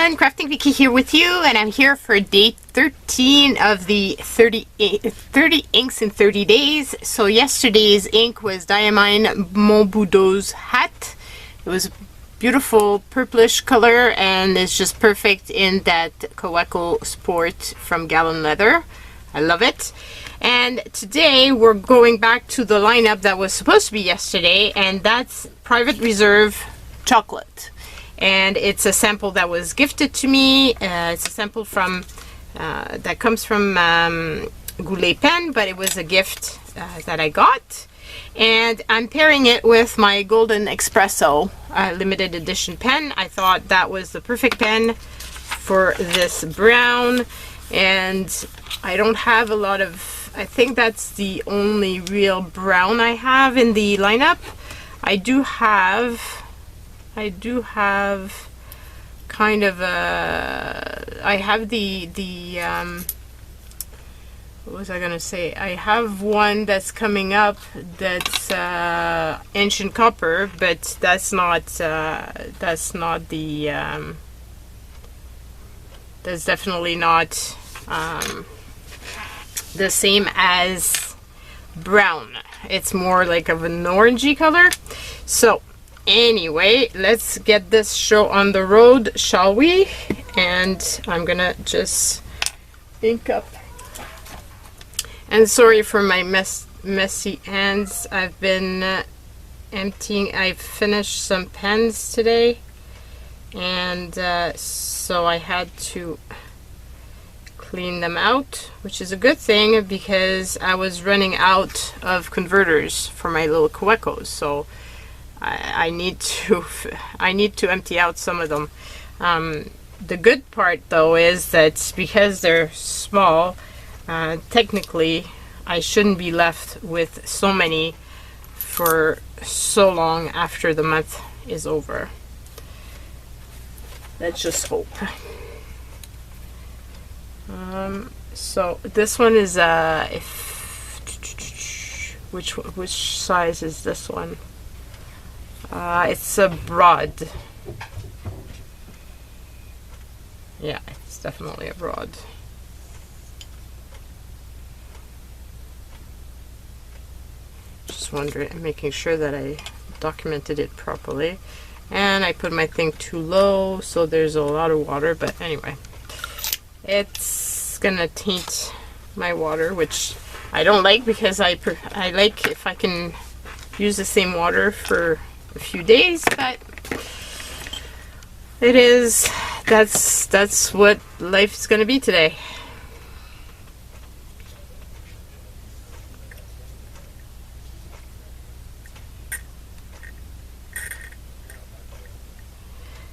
everyone, Crafting Vicky here with you, and I'm here for day 13 of the 30 inks in 30 days. So yesterday's ink was Diamine Montboudeau's hat. It was a beautiful purplish color and it's just perfect in that Kaweco Sport from Gallon Leather. I love it. And today we're going back to the lineup that was supposed to be yesterday, and that's Private Reserve Chocolate. And it's a sample that was gifted to me. It's a sample from that comes from Goulet Pen, but it was a gift that I got. And I'm pairing it with my Golden Expresso limited edition pen. I thought that was the perfect pen for this brown. And I don't have a lot of, I think that's the only real brown I have in the lineup. I do have kind of a, I have the what was I gonna say? I have one that's coming up that's ancient copper, but that's not the that's definitely not the same as brown. It's more like of an orangey color. So anyway, let's get this show on the road, shall we? And I'm gonna just ink up. And sorry for my messy hands. I've been emptying. I've finished some pens today, and so I had to clean them out, which is a good thing because I was running out of converters for my little Kawecos. So I need to empty out some of them. The good part though is that because they're small, technically I shouldn't be left with so many for so long after the month is over. Let's just hope. So this one is which size is this one? It's a broad. Yeah, it's definitely a broad. Just wondering, making sure that I documented it properly. And I put my thing too low, so there's a lot of water, but anyway. It's gonna taint my water, which I don't like because I like if I can use the same water for a few days, but it is, that's what life's gonna be today.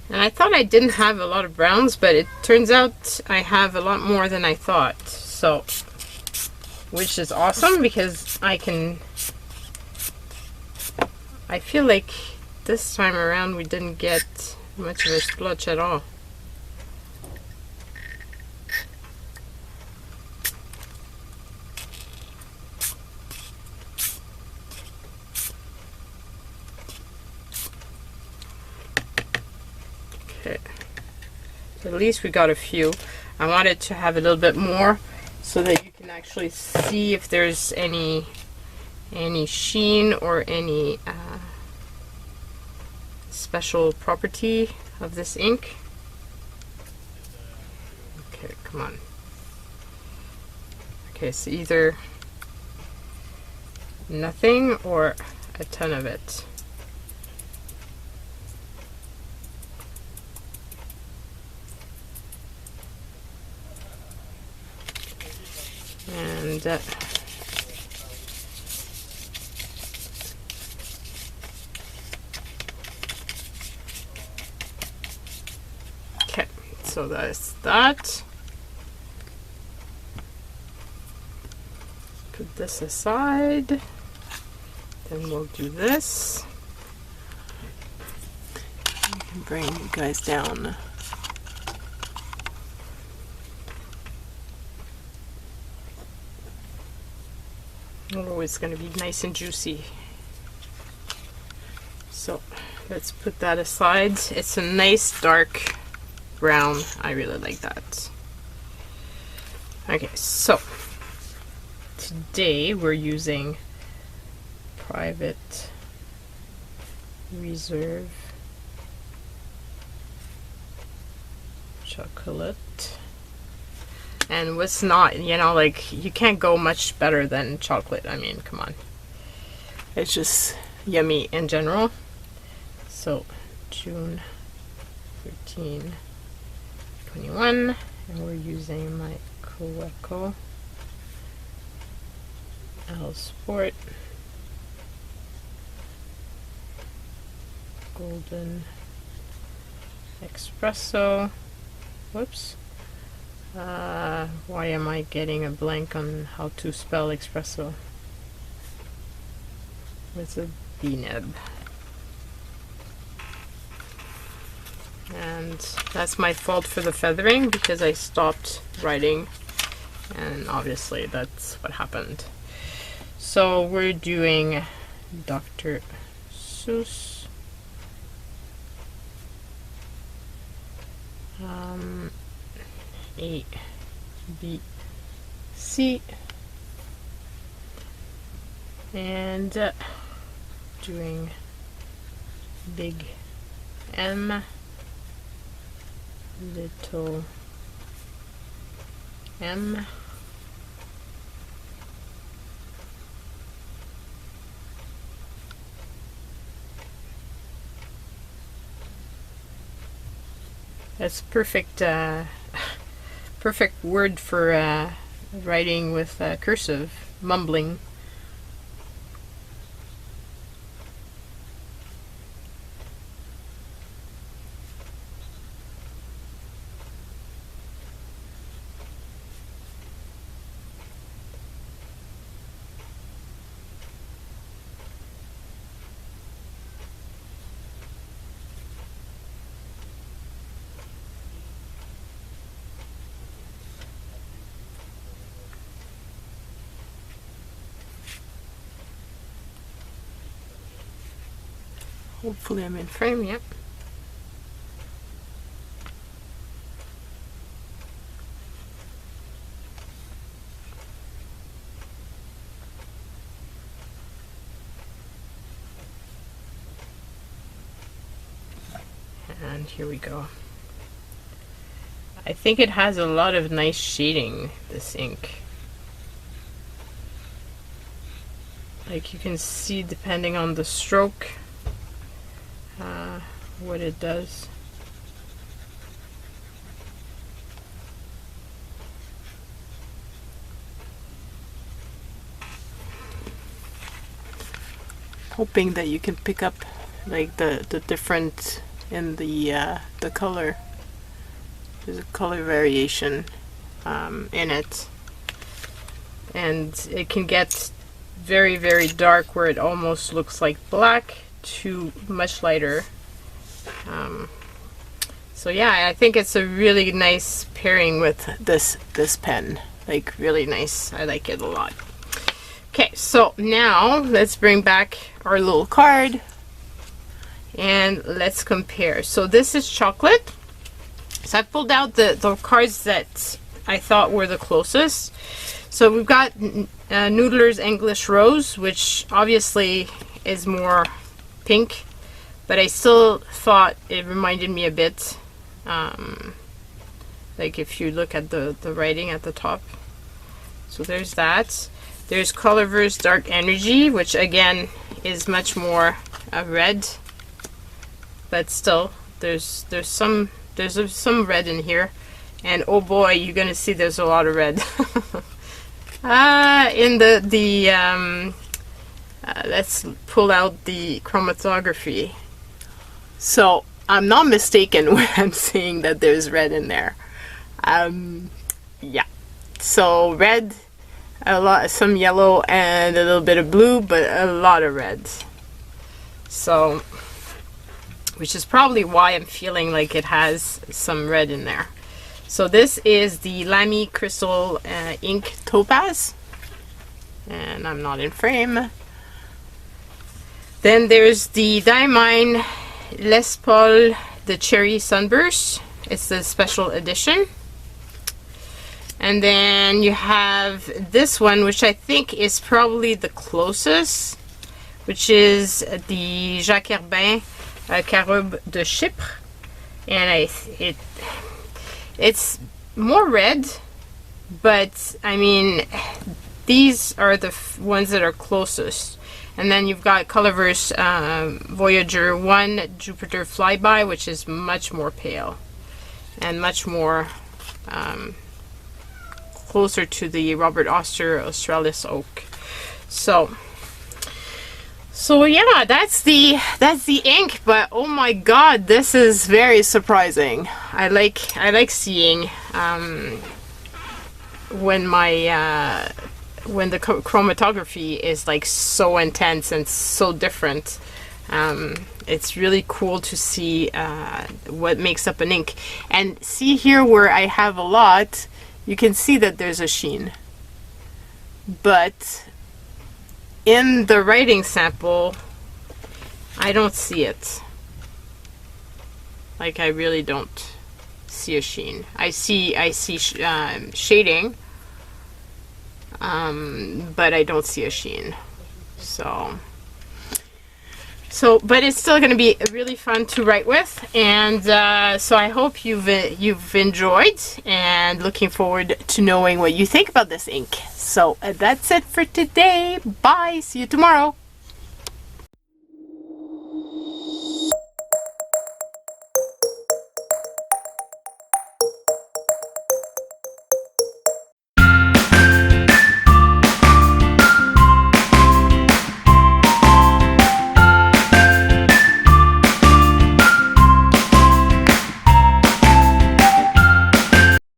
And I thought I didn't have a lot of browns, but it turns out I have a lot more than I thought. So, which is awesome because I feel like this time around we didn't get much of a splotch at all. At least we got a few. I wanted to have a little bit more so that you can actually see if there's any sheen or any special property of this ink. Okay, come on. Okay, so either nothing or a ton of it. And okay, so that's that. Put this aside. Then we'll do this. I can bring you guys down. Oh, it's going to be nice and juicy. So let's put that aside. It's a nice dark brown. I really like that. Okay, so today we're using Private Reserve chocolate. And what's not, you know, like, you can't go much better than chocolate. I mean, come on. It's just yummy in general. So, June 13, 21. And we're using my Kaweco L Sport Golden Expresso. Whoops. Why am I getting a blank on how to spell espresso? It's a B-nib. And that's my fault for the feathering, because I stopped writing, and obviously that's what happened. So we're doing Dr. Seuss. A, B, C, and doing big M, little m, that's perfect. Perfect word for writing with cursive, mumbling. Hopefully I'm in frame, yep. And here we go. I think it has a lot of nice shading, this ink. Like you can see, depending on the stroke, what it does. Hoping that you can pick up like the different in the color. There's a color variation in it, and it can get very, very dark where it almost looks like black to much lighter. So yeah, I think it's a really nice pairing with this pen. Like really nice. I like it a lot. Okay, so now let's bring back our little card and let's compare. So this is chocolate. So I pulled out the cards that I thought were the closest. So we've got Noodler's English Rose, which obviously is more pink, but I still thought it reminded me a bit, like if you look at the writing at the top. So there's that. There's Colorverse Dark Energy, which again is much more red, but still there's some red in here, and oh boy, you're gonna see there's a lot of red. In let's pull out the chromatography. So I'm not mistaken when I'm saying that there's red in there. Yeah, so red, a lot, some yellow, and a little bit of blue, but a lot of red. So, which is probably why I'm feeling like it has some red in there. So this is the Lamy Crystal Ink Topaz, and I'm not in frame. Then there's the Diamine Les Paul, the Cherry Sunburst, It's the special edition. And then you have this one, which I think is probably the closest, which is the Jacques Herbin Caroube de Chypre. And it's more red, but I mean, these are the ones that are closest. And then you've got Colorverse Voyager 1 Jupiter Flyby, which is much more pale and much more closer to the Robert Oster Australis Oak. So yeah, that's the ink. But oh my God, this is very surprising. I like seeing when the chromatography is like so intense and so different. It's really cool to see what makes up an ink. And see here where I have a lot, you can see that there's a sheen. But in the writing sample, I don't see it. Like, I really don't see a sheen. I see shading, but I don't see a sheen. But it's still going to be really fun to write with, and so I hope you've enjoyed, and looking forward to knowing what you think about this ink. So that's it for today. Bye. See you tomorrow.